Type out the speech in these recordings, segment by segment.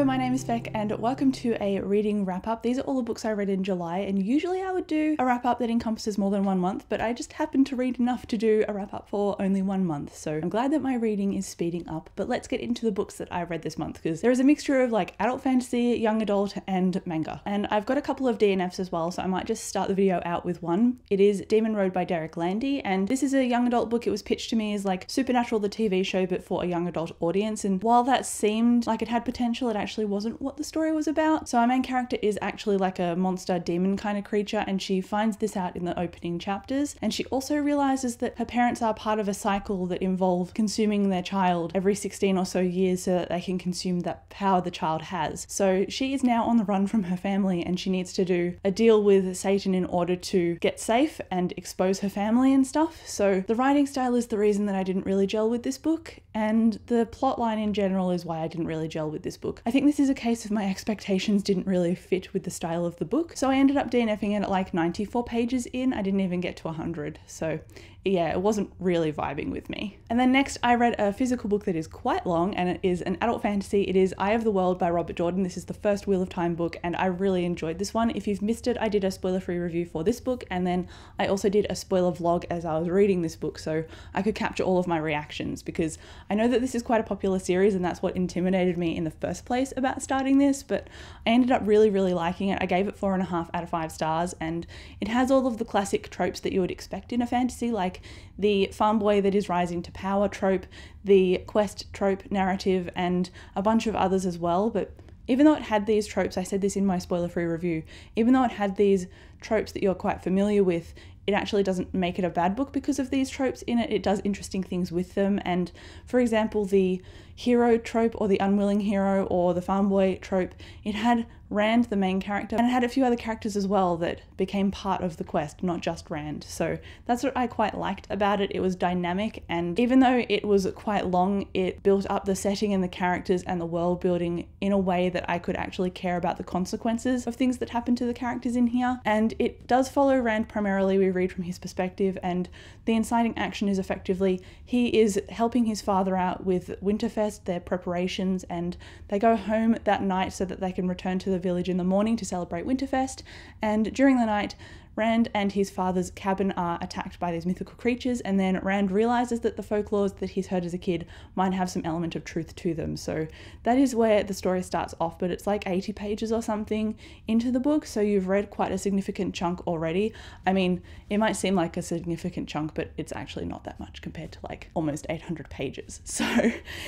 my name is Feck and welcome to a reading wrap-up. These are all the books I read in July, and usually I would do a wrap-up that encompasses more than 1 month, but I just happened to read enough to do a wrap-up for only 1 month, so I'm glad that my reading is speeding up. But let's get into the books that I read this month, because there is a mixture of like adult fantasy, young adult, and manga. And I've got a couple of DNFs as well, so I might just start the video out with one. It is Demon Road by Derek Landy, and this is a young adult book. It was pitched to me as like Supernatural the TV show, but for a young adult audience, and while that seemed like it had potential, it actually wasn't what the story was about. So our main character is actually like a monster demon kind of creature, and she finds this out in the opening chapters, and she also realizes that her parents are part of a cycle that involve consuming their child every 16 or so years so that they can consume that power the child has. So she is now on the run from her family, and she needs to do a deal with Satan in order to get safe and expose her family and stuff. So the writing style is the reason that I didn't really gel with this book, and the plot line in general is why I didn't really gel with this book. I think this is a case of my expectations didn't really fit with the style of the book, so I ended up DNFing it at like 94 pages in. I didn't even get to 100, so yeah, it wasn't really vibing with me. And then next I read a physical book that is quite long, and it is an adult fantasy. It is Eye of the World by Robert Jordan. This is the first Wheel of Time book, and I really enjoyed this one. If you've missed it, I did a spoiler-free review for this book, and then I also did a spoiler vlog as I was reading this book, so I could capture all of my reactions, because I know that this is quite a popular series, and that's what intimidated me in the first place about starting this, but I ended up really liking it. I gave it 4.5 out of 5 stars, and it has all of the classic tropes that you would expect in a fantasy, like the farm boy that is rising to power trope, the quest trope narrative, and a bunch of others as well. But even though it had these tropes, I said this in my spoiler-free review, even though it had these tropes that you're quite familiar with, it actually doesn't make it a bad book because of these tropes in it. It does interesting things with them. And for example, the hero trope, or the unwilling hero, or the farm boy trope, it had Rand, the main character, and it had a few other characters as well that became part of the quest, not just Rand. So that's what I quite liked about it. It was dynamic, and even though it was quite long, it built up the setting and the characters and the world building in a way that I could actually care about the consequences of things that happen to the characters in here. And it does follow Rand primarily. We read from his perspective, and the inciting action is effectively he is helping his father out with Winterfest, their preparations, and they go home that night so that they can return to the village in the morning to celebrate Winterfest. And during the night, Rand and his father's cabin are attacked by these mythical creatures, and then Rand realizes that the folklores that he's heard as a kid might have some element of truth to them. So that is where the story starts off, but it's like 80 pages or something into the book, so you've read quite a significant chunk already. I mean, it might seem like a significant chunk, but it's actually not that much compared to like almost 800 pages. So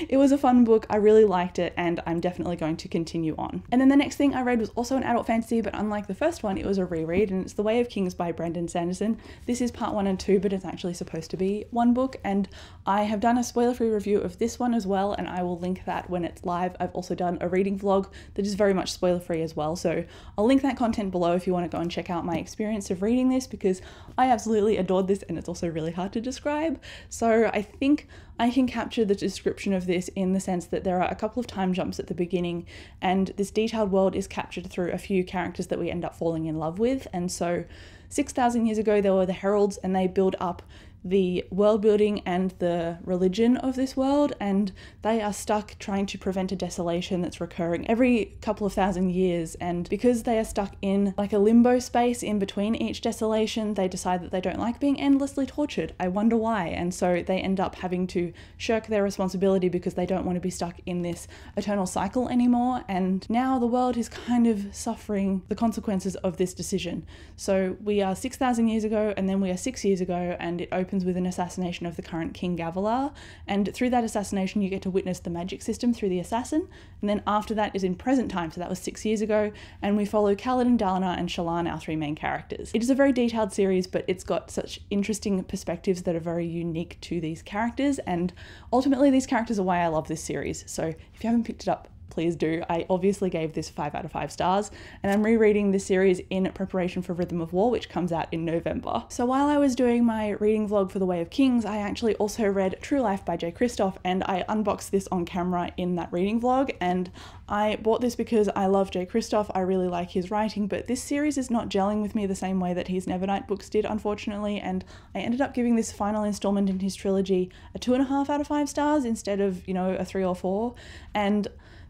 it was a fun book. I really liked it, and I'm definitely going to continue on. And then the next thing I read was also an adult fantasy, but unlike the first one, it was a reread, and it's The Way of Kings by Brandon Sanderson. This is part 1 and 2, but it's actually supposed to be one book, and I have done a spoiler-free review of this one as well, and I will link that when it's live. I've also done a reading vlog that is very much spoiler-free as well, so I'll link that content below if you want to go and check out my experience of reading this, because I absolutely adored this, and it's also really hard to describe. So I think I can capture the description of this in the sense that there are a couple of time jumps at the beginning, and this detailed world is captured through a few characters that we end up falling in love with. And so 6,000 years ago, there were the heralds, and they build up the world building and the religion of this world, and they are stuck trying to prevent a desolation that's recurring every couple of thousand years. And because they are stuck in like a limbo space in between each desolation, they decide that they don't like being endlessly tortured. I wonder why. And so they end up having to shirk their responsibility because they don't want to be stuck in this eternal cycle anymore. And now the world is kind of suffering the consequences of this decision. So we are 6,000 years ago, and then we are 6 years ago, and it opens with an assassination of the current King Gavilar, and through that assassination you get to witness the magic system through the assassin. And then after that is in present time, so that was 6 years ago, and we follow Kaladin, Dalinar, and Shallan, our 3 main characters. It is a very detailed series, but it's got such interesting perspectives that are very unique to these characters, and ultimately these characters are why I love this series. So if you haven't picked it up, please do. I obviously gave this 5 out of 5 stars, and I'm rereading this series in preparation for Rhythm of War, which comes out in November. So while I was doing my reading vlog for The Way of Kings, I actually also read True Life by J. Kristoff, and I unboxed this on camera in that reading vlog. And I bought this because I love J. Kristoff, I really like his writing, but this series is not gelling with me the same way that his Nevernight books did, unfortunately, and I ended up giving this final installment in his trilogy a 2.5 out of 5 stars instead of, you know, a 3 or 4. And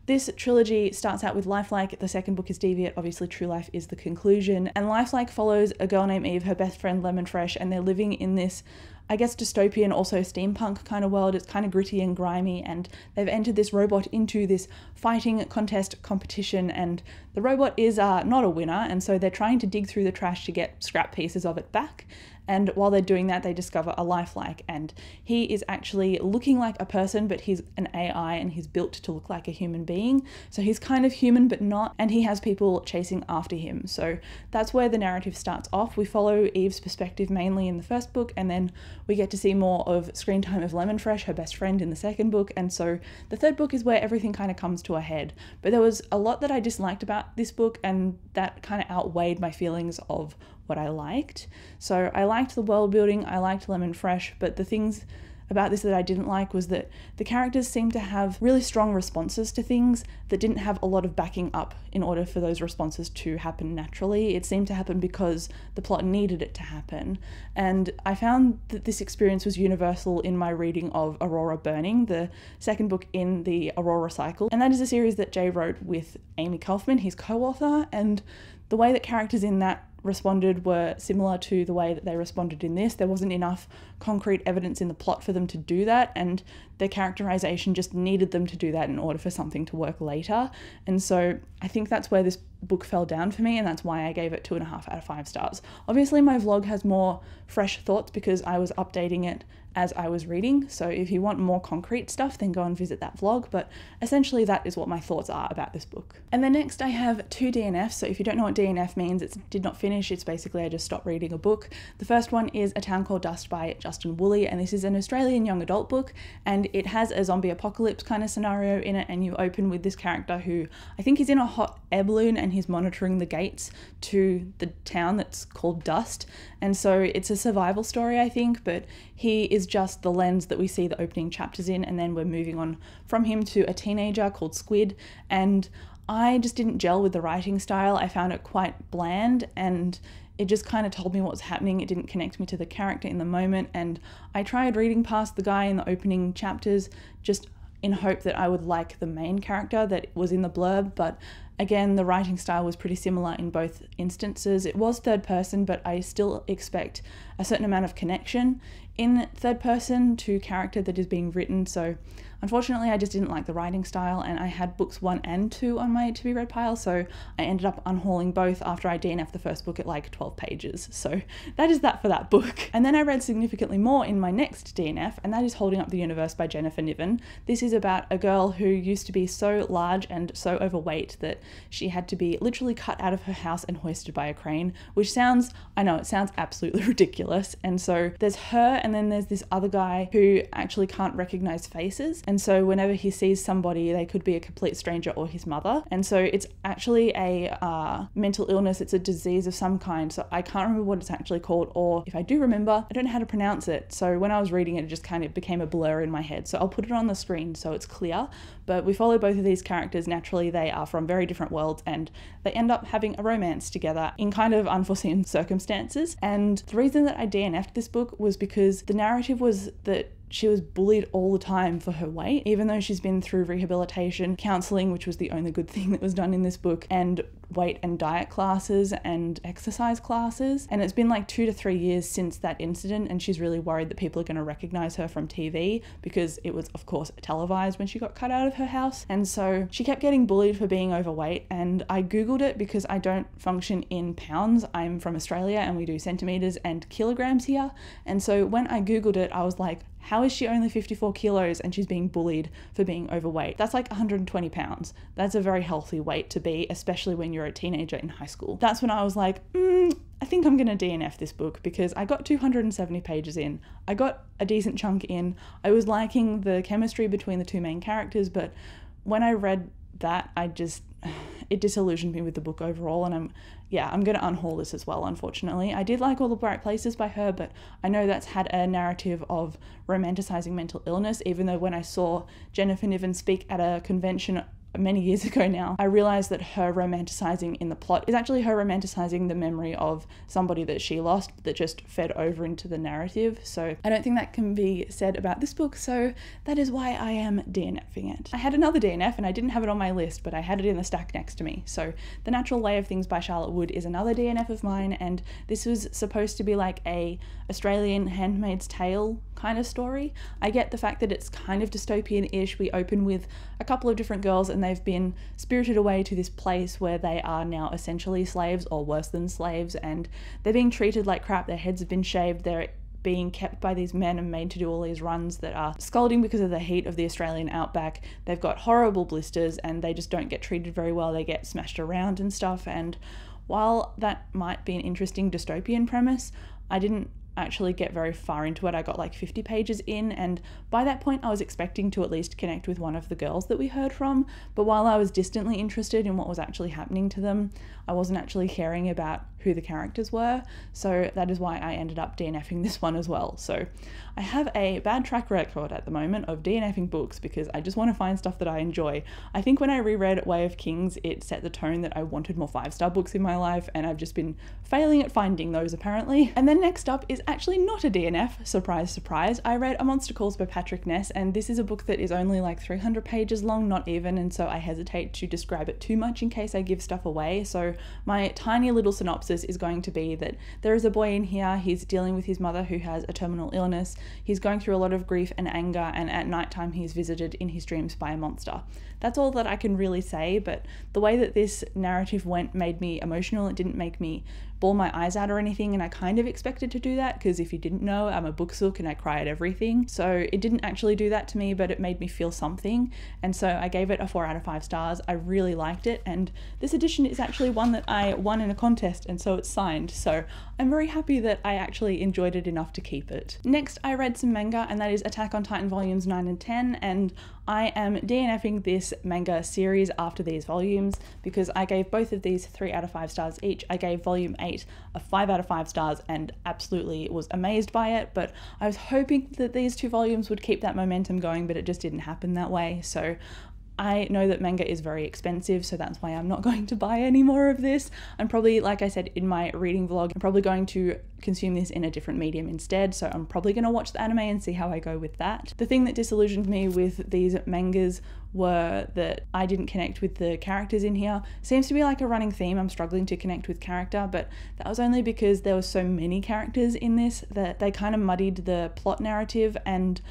This trilogy starts out with Lifelike, the second book is Deviate, obviously True Life is the conclusion, and Lifelike follows a girl named Eve, her best friend Lemon Fresh, and they're living in this, I guess, dystopian, also steampunk kind of world. It's kind of gritty and grimy, and they've entered this robot into this fighting contest competition, and the robot is not a winner, and so they're trying to dig through the trash to get scrap pieces of it back. And while they're doing that, they discover a lifelike, and he is actually looking like a person, but he's an AI and he's built to look like a human being. So he's kind of human, but not, and he has people chasing after him. So that's where the narrative starts off. We follow Eve's perspective mainly in the first book, and then we get to see more of screen time of Lemon Fresh, her best friend, in the second book. And so the third book is where everything kind of comes to a head. But there was a lot that I disliked about this book, and that kind of outweighed my feelings of what I liked. So I liked the world building, I liked Lemon Fresh, but the things about this that I didn't like was that the characters seemed to have really strong responses to things that didn't have a lot of backing up in order for those responses to happen naturally. It seemed to happen because the plot needed it to happen. And I found that this experience was universal in my reading of Aurora Burning, the second book in the Aurora cycle. And that is a series that Jay wrote with Amy Kaufman, his co-author, and the way that characters in that responded were similar to the way that they responded in this. There wasn't enough concrete evidence in the plot for them to do that, and their characterization just needed them to do that in order for something to work later. And so I think that's where this book fell down for me, and that's why I gave it 2.5 out of 5 stars. Obviously my vlog has more fresh thoughts because I was updating it as I was reading, so if you want more concrete stuff then go and visit that vlog, but essentially that is what my thoughts are about this book. And then next I have 2 DNFs. So if you don't know what DNF means, it's did not finish. It's basically I just stopped reading a book. The first one is A Town Called Dust by Justin Woolley, and this is an Australian young adult book, and it has a zombie apocalypse kind of scenario in it, and you open with this character who I think is in a hot air balloon and he's monitoring the gates to the town that's called Dust. And so it's a survival story, I think, but he is just the lens that we see the opening chapters in, and then we're moving on from him to a teenager called Squid. And I just didn't gel with the writing style. I found it quite bland, and it just kind of told me what was happening. It didn't connect me to the character in the moment, and I tried reading past the guy in the opening chapters just in hope that I would like the main character that was in the blurb, but again, the writing style was pretty similar in both instances. It was third person, but I still expect a certain amount of connection in third person to character that is being written. So unfortunately, I just didn't like the writing style, and I had books 1 and 2 on my to be read pile, so I ended up unhauling both after I DNF'd the first book at like 12 pages. So that is that for that book. And then I read significantly more in my next DNF, and that is Holding Up the Universe by Jennifer Niven. This is about a girl who used to be so large and so overweight that she had to be literally cut out of her house and hoisted by a crane, which sounds, I know it sounds absolutely ridiculous. And so there's her, and then there's this other guy who actually can't recognize faces. And so whenever he sees somebody, they could be a complete stranger or his mother. And so it's actually a mental illness. It's a disease of some kind. So I can't remember what it's actually called, or if I do remember, I don't know how to pronounce it. So when I was reading it, it just kind of became a blur in my head. So I'll put it on the screen so it's clear. But we follow both of these characters. Naturally, they are from very different worlds, and they end up having a romance together in kind of unforeseen circumstances. And the reason that I DNF'd this book was because the narrative was that she was bullied all the time for her weight, even though she's been through rehabilitation, counselling, which was the only good thing that was done in this book, and weight and diet classes and exercise classes. And it's been like 2 to 3 years since that incident, and she's really worried that people are going to recognise her from TV because it was, of course, televised when she got cut out of her house. And so she kept getting bullied for being overweight, and I googled it because I don't function in pounds. I'm from Australia and we do centimetres and kilograms here. And so when I googled it, I was like, how is she only 54 kilos and she's being bullied for being overweight? That's like 120 pounds. That's a very healthy weight to be, especially when you're a teenager in high school. That's when I was like, I think I'm going to DNF this book, because I got 270 pages in. I got a decent chunk in. I was liking the chemistry between the 2 main characters, but when I read that, it disillusioned me with the book overall, and I'm going to unhaul this as well, unfortunately. I did like All the Bright Places by her, but I know that's had a narrative of romanticizing mental illness, even though when I saw Jennifer Niven speak at a convention many years ago now, I realized that her romanticizing in the plot is actually her romanticizing the memory of somebody that she lost that just fed over into the narrative. So I don't think that can be said about this book, so that is why I am DNFing it. I had another DNF and I didn't have it on my list, but I had it in the stack next to me. So The Natural Lay of Things by Charlotte Wood is another DNF of mine, and this was supposed to be like a Australian Handmaid's Tale kind of story. I get the fact that it's kind of dystopian-ish. We open with a couple of different girls and they've been spirited away to this place where they are now essentially slaves, or worse than slaves, and they're being treated like crap. Their heads have been shaved, they're being kept by these men and made to do all these runs that are scalding because of the heat of the Australian outback. They've got horrible blisters and they just don't get treated very well. They get smashed around and stuff, and while that might be an interesting dystopian premise, I didn't actually get very far into it. I got like 50 pages in, and by that point I was expecting to at least connect with one of the girls that we heard from, but while I was distantly interested in what was actually happening to them, I wasn't actually caring about who the characters were, so that is why I ended up DNFing this one as well. So I have a bad track record at the moment of DNFing books because I just want to find stuff that I enjoy. I think when I reread Way of Kings, it set the tone that I wanted more 5-star books in my life, and I've just been failing at finding those apparently. And then next up is actually not a DNF, surprise surprise. I read A Monster Calls by Patrick Ness, and this is a book that is only like 300 pages long, not even, and so I hesitate to describe it too much in case I give stuff away. So my tiny little synopsis is going to be that there is a boy in here, he's dealing with his mother who has a terminal illness, he's going through a lot of grief and anger, and at nighttime he's visited in his dreams by a monster. That's all that I can really say, but the way that this narrative went made me emotional. It didn't make me bawl my eyes out or anything, and I kind of expected to do that because if you didn't know, I'm a booksook and I cry at everything. So it didn't actually do that to me, but it made me feel something, and so I gave it a 4 out of 5 stars. I really liked it, and this edition is actually one that I won in a contest, and so it's signed, so I'm very happy that I actually enjoyed it enough to keep it. Next, I read some manga, and that is Attack on Titan volumes 9 and 10, and I am DNFing this manga series after these volumes because I gave both of these 3 out of 5 stars each. I gave volume 8 a 5 out of 5 stars and absolutely was amazed by it, but I was hoping that these 2 volumes would keep that momentum going, but it just didn't happen that way. So I know that manga is very expensive, so that's why I'm not going to buy any more of this. I'm probably, like I said in my reading vlog, I'm probably going to consume this in a different medium instead, so I'm probably going to watch the anime and see how I go with that. The thing that disillusioned me with these mangas were that I didn't connect with the characters in here. Seems to be like a running theme, I'm struggling to connect with character, but that was only because there were so many characters in this that they kind of muddied the plot narrative, and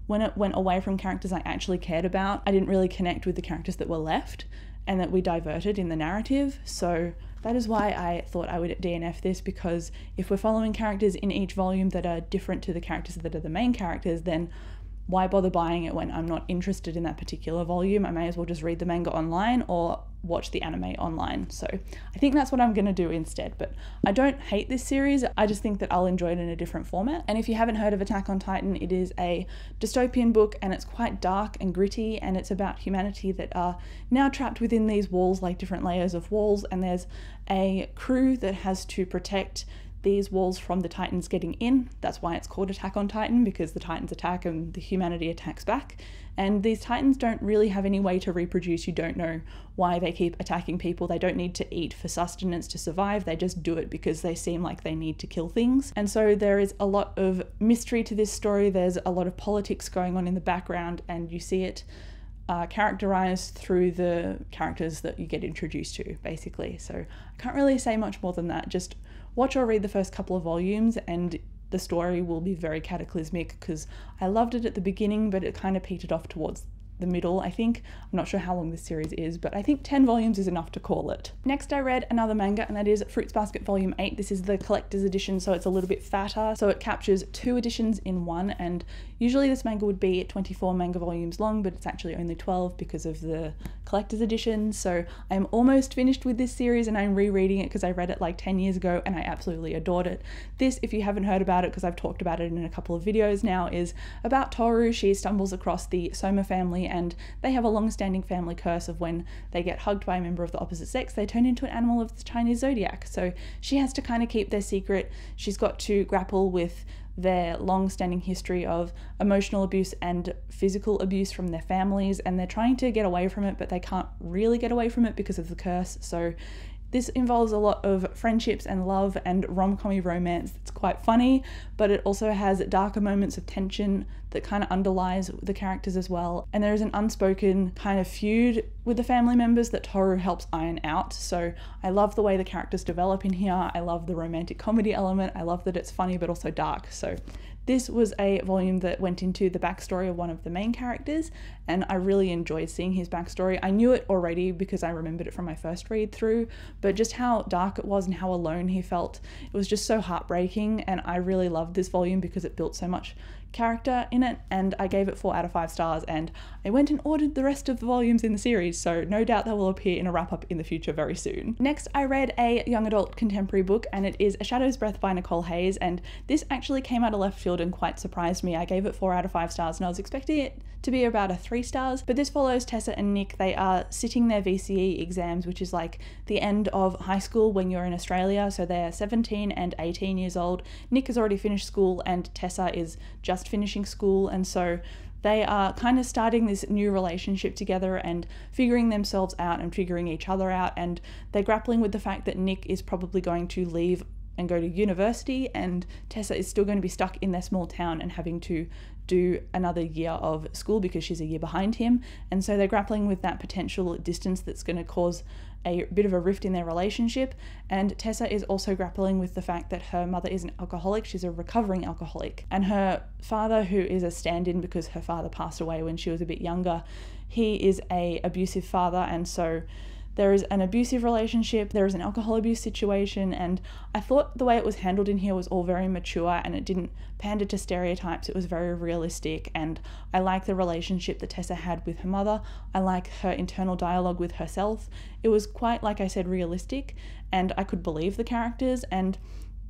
when it went away from characters I actually cared about, I didn't really connect with the characters that were left and that we diverted in the narrative. So that is why I thought I would DNF this, because if we're following characters in each volume that are different to the characters that are the main characters, then why bother buying it when I'm not interested in that particular volume? I may as well just read the manga online or watch the anime online. So I think that's what I'm going to do instead, but I don't hate this series. I just think that I'll enjoy it in a different format. And if you haven't heard of Attack on Titan, it is a dystopian book and it's quite dark and gritty, and it's about humanity that are now trapped within these walls, like different layers of walls, and there's a crew that has to protect these walls from the Titans getting in. That's why it's called Attack on Titan, because the Titans attack and the humanity attacks back. And these Titans don't really have any way to reproduce. You don't know why they keep attacking people. They don't need to eat for sustenance to survive. They just do it because they seem like they need to kill things. And so there is a lot of mystery to this story. There's a lot of politics going on in the background, and you see it characterized through the characters that you get introduced to, basically. So I can't really say much more than that. Just watch or read the first couple of volumes and the story will be very cataclysmic, because I loved it at the beginning, but it kind of petered off towards the middle, I think. I'm not sure how long this series is, but I think 10 volumes is enough to call it. Next, I read another manga, and that is Fruits Basket Volume 8. This is the collector's edition, so it's a little bit fatter, so it captures 2 editions in one, and usually this manga would be 24 manga volumes long, but it's actually only 12 because of the collector's edition. So I'm almost finished with this series, and I'm rereading it because I read it like 10 years ago and I absolutely adored it. This, if you haven't heard about it, because I've talked about it in a couple of videos now, is about Toru. She stumbles across the Soma family, and they have a long-standing family curse of when they get hugged by a member of the opposite sex, they turn into an animal of the Chinese zodiac. So she has to kind of keep their secret. She's got to grapple with their long-standing history of emotional abuse and physical abuse from their families, and they're trying to get away from it, but they can't really get away from it because of the curse. So this involves a lot of friendships and love and rom-com-y romance. It's quite funny, but it also has darker moments of tension that kind of underlies the characters as well. And there is an unspoken kind of feud with the family members that Toru helps iron out. So I love the way the characters develop in here. I love the romantic comedy element. I love that it's funny but also dark. So this was a volume that went into the backstory of one of the main characters, and I really enjoyed seeing his backstory. I knew it already because I remembered it from my first read through, but just how dark it was and how alone he felt, it was just so heartbreaking, and I really loved this volume because it built so much character in it, and I gave it 4 out of 5 stars, and I went and ordered the rest of the volumes in the series, so no doubt they will appear in a wrap-up in the future very soon. Next, I read a young adult contemporary book, and it is A Shadow's Breath by Nicole Hayes, and this actually came out of left field and quite surprised me. I gave it 4 out of 5 stars, and I was expecting it to be about a 3 stars, but this follows Tessa and Nick. They are sitting their VCE exams, which is like the end of high school when you're in Australia, so they're 17 and 18 years old. Nick has already finished school and Tessa is just finishing school, and so they are kind of starting this new relationship together and figuring themselves out and figuring each other out, and they're grappling with the fact that Nick is probably going to leave and go to university, and Tessa is still going to be stuck in their small town and having to do another year of school because she's a year behind him. And so they're grappling with that potential distance that's going to cause a bit of a rift in their relationship. And Tessa is also grappling with the fact that her mother is an alcoholic. She's a recovering alcoholic, and her father, who is a stand-in because her father passed away when she was a bit younger, he is a abusive father, and so there is an abusive relationship, there is an alcohol abuse situation, and I thought the way it was handled in here was all very mature and it didn't pander to stereotypes. It was very realistic, and I like the relationship that Tessa had with her mother. I like her internal dialogue with herself. It was quite, like I said, realistic, and I could believe the characters. And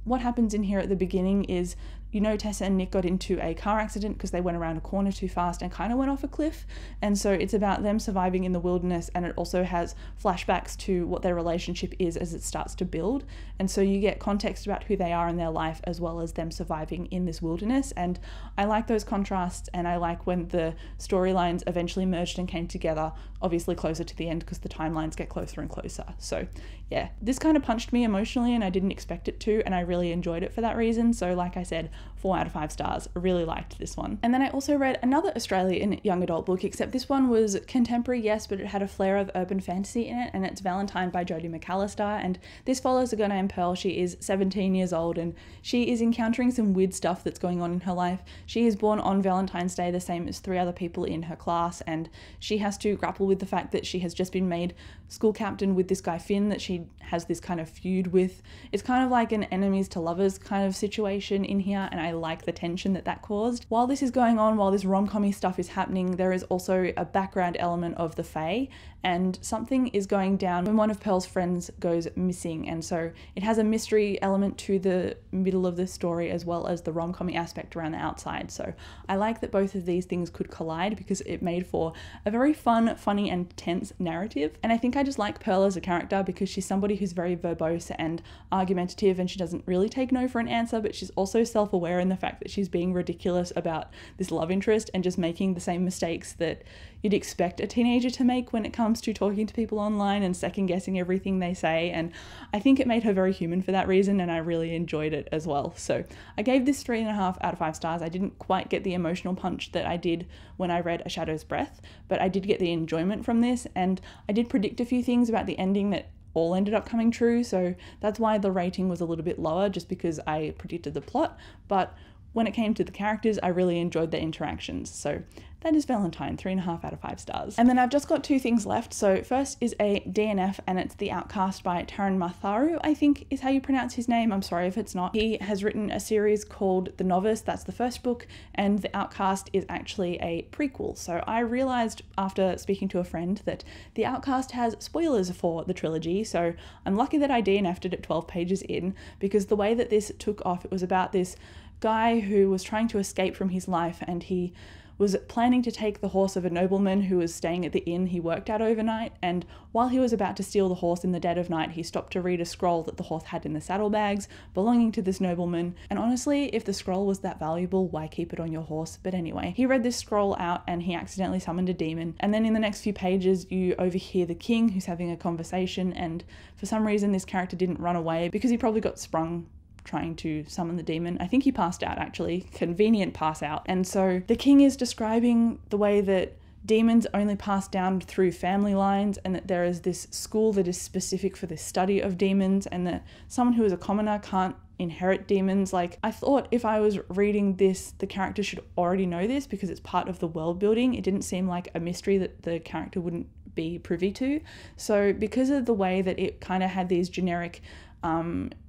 what happens in here at the beginning is, you know, Tessa and Nick got into a car accident because they went around a corner too fast and kind of went off a cliff. And so it's about them surviving in the wilderness, and it also has flashbacks to what their relationship is as it starts to build. And so you get context about who they are in their life as well as them surviving in this wilderness. And I like those contrasts, and I like when the storylines eventually merged and came together, obviously closer to the end because the timelines get closer and closer. So yeah, this kind of punched me emotionally and I didn't expect it to, and I really enjoyed it for that reason. So like I said, 4 out of 5 stars. I really liked this one. And then I also read another Australian young adult book, except this one was contemporary, yes, but it had a flair of urban fantasy in it, and it's Valentine by Jodie McAllister. And this follows a girl named Pearl. She is 17 years old and she is encountering some weird stuff that's going on in her life. She is born on Valentine's Day, the same as 3 other people in her class, and she has to grapple with the fact that she has just been made school captain with this guy Finn that she has this kind of feud with. It's kind of like an enemies to lovers kind of situation in here, and I like the tension that that caused. While this is going on, while this rom-com-y stuff is happening, there is also a background element of the Fae, and something is going down when one of Pearl's friends goes missing, and so it has a mystery element to the middle of the story as well as the rom-com-y aspect around the outside. So I like that both of these things could collide because it made for a very fun, funny and tense narrative. And I think I just like Pearl as a character because she's somebody who's very verbose and argumentative, and she doesn't really take no for an answer, but she's also self-aware in the fact that she's being ridiculous about this love interest and just making the same mistakes that you'd expect a teenager to make when it comes to talking to people online and second guessing everything they say. And I think it made her very human for that reason, and I really enjoyed it as well. So I gave this 3.5 out of 5 stars. I didn't quite get the emotional punch that I did when I read A Shadow's Breath, but I did get the enjoyment from this, and I did predict a few things about the ending that all ended up coming true, so that's why the rating was a little bit lower, just because I predicted the plot. But when it came to the characters, I really enjoyed their interactions. So that is Valentine, 3.5 out of 5 stars. And then I've just got 2 things left. So first is a DNF, and it's The Outcast by Taran Matharu, I think is how you pronounce his name. I'm sorry if it's not. He has written a series called The Novice, that's the first book, and The Outcast is actually a prequel. So I realized after speaking to a friend that The Outcast has spoilers for the trilogy, so I'm lucky that I DNF'd it at 12 pages in, because the way that this took off, it was about this guy who was trying to escape from his life, and he was planning to take the horse of a nobleman who was staying at the inn he worked at overnight, and while he was about to steal the horse in the dead of night, he stopped to read a scroll that the horse had in the saddlebags belonging to this nobleman. And honestly, if the scroll was that valuable, why keep it on your horse? But anyway, he read this scroll out and he accidentally summoned a demon. And then in the next few pages, you overhear the king who's having a conversation, and for some reason this character didn't run away because he probably got sprung trying to summon the demon. I think he passed out, actually. Convenient pass out. And so the king is describing the way that demons only pass down through family lines, and that there is this school that is specific for the study of demons, and that someone who is a commoner can't inherit demons. Like, I thought if I was reading this, the character should already know this because it's part of the world building. It didn't seem like a mystery that the character wouldn't be privy to. So because of the way that it kind of had these generic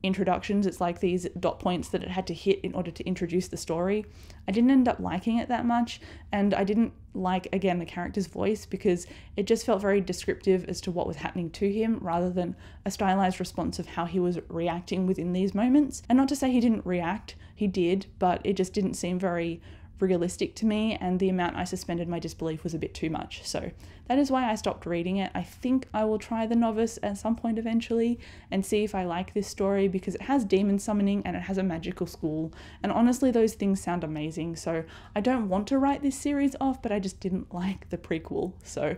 introductions, it's like these dot points that it had to hit in order to introduce the story, I didn't end up liking it that much. And I didn't like, again, the character's voice because it just felt very descriptive as to what was happening to him rather than a stylized response of how he was reacting within these moments. And not to say he didn't react, he did, but it just didn't seem very realistic to me, and the amount I suspended my disbelief was a bit too much. So that is why I stopped reading it. I think I will try The Novice at some point eventually and see if I like this story, because it has demon summoning and it has a magical school, and honestly those things sound amazing. So I don't want to write this series off, but I just didn't like the prequel. So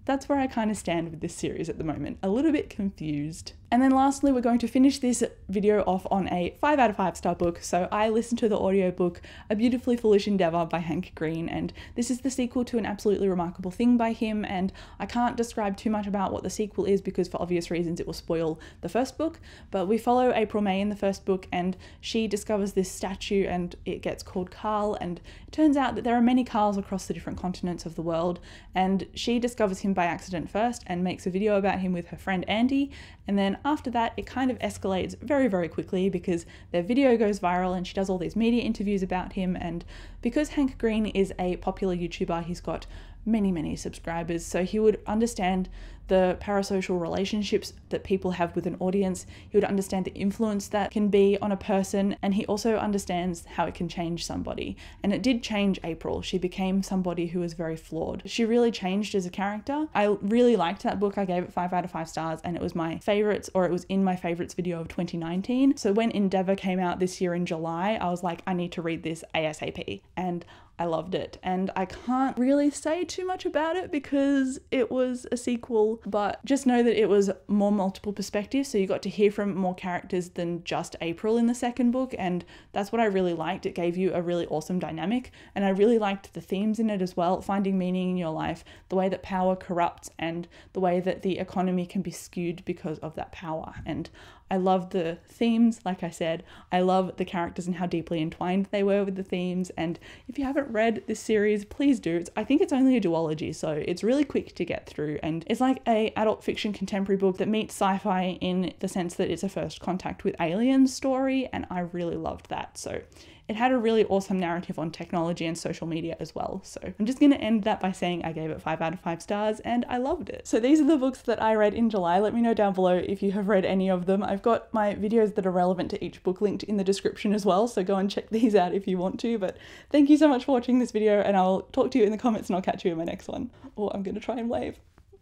that's where I kind of stand with this series at the moment. A little bit confused. And then lastly, we're going to finish this video off on a 5 out of 5 star book. So I listened to the audiobook A Beautifully Foolish Endeavour by Hank Green, and this is the sequel to An Absolutely Remarkable Thing by him, and I can't describe too much about what the sequel is because for obvious reasons it will spoil the first book, but we follow April May in the first book, and she discovers this statue and it gets called Carl, and it turns out that there are many Carls across the different continents of the world, and she discovers him by accident first and makes a video about him with her friend Andy, and then after that it kind of escalates very, very quickly because their video goes viral and she does all these media interviews about him. And because Hank Green is a popular YouTuber, he's got many subscribers, so he would understand the parasocial relationships that people have with an audience. He would understand the influence that can be on a person, and he also understands how it can change somebody. And it did change April. She became somebody who was very flawed. She really changed as a character. I really liked that book. I gave it 5 out of 5 stars, and it was my favorites, or it was in my favorites video of 2019. So when Endeavour came out this year in July, I was like, I need to read this ASAP, and I loved it. And I can't really say too much about it because it was a sequel, but just know that it was more multiple perspectives, so you got to hear from more characters than just April in the second book, and that's what I really liked. It gave you a really awesome dynamic, and I really liked the themes in it as well, finding meaning in your life, the way that power corrupts, and the way that the economy can be skewed because of that power. And I love the themes, like I said. I love the characters and how deeply entwined they were with the themes. And if you haven't read this series, please do. I think it's only a duology, so it's really quick to get through. And it's like a adult fiction contemporary book that meets sci-fi in the sense that it's a first contact with aliens story, and I really loved that. So it had a really awesome narrative on technology and social media as well. So I'm just going to end that by saying I gave it 5 out of 5 stars and I loved it. So these are the books that I read in July. Let me know down below if you have read any of them. I've got my videos that are relevant to each book linked in the description as well, so go and check these out if you want to. But thank you so much for watching this video, and I'll talk to you in the comments and I'll catch you in my next one. Oh, I'm going to try and wave.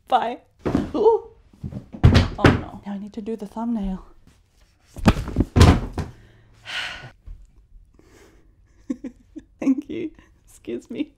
Bye. Ooh. Oh no, now I need to do the thumbnail. Thank you. Excuse me.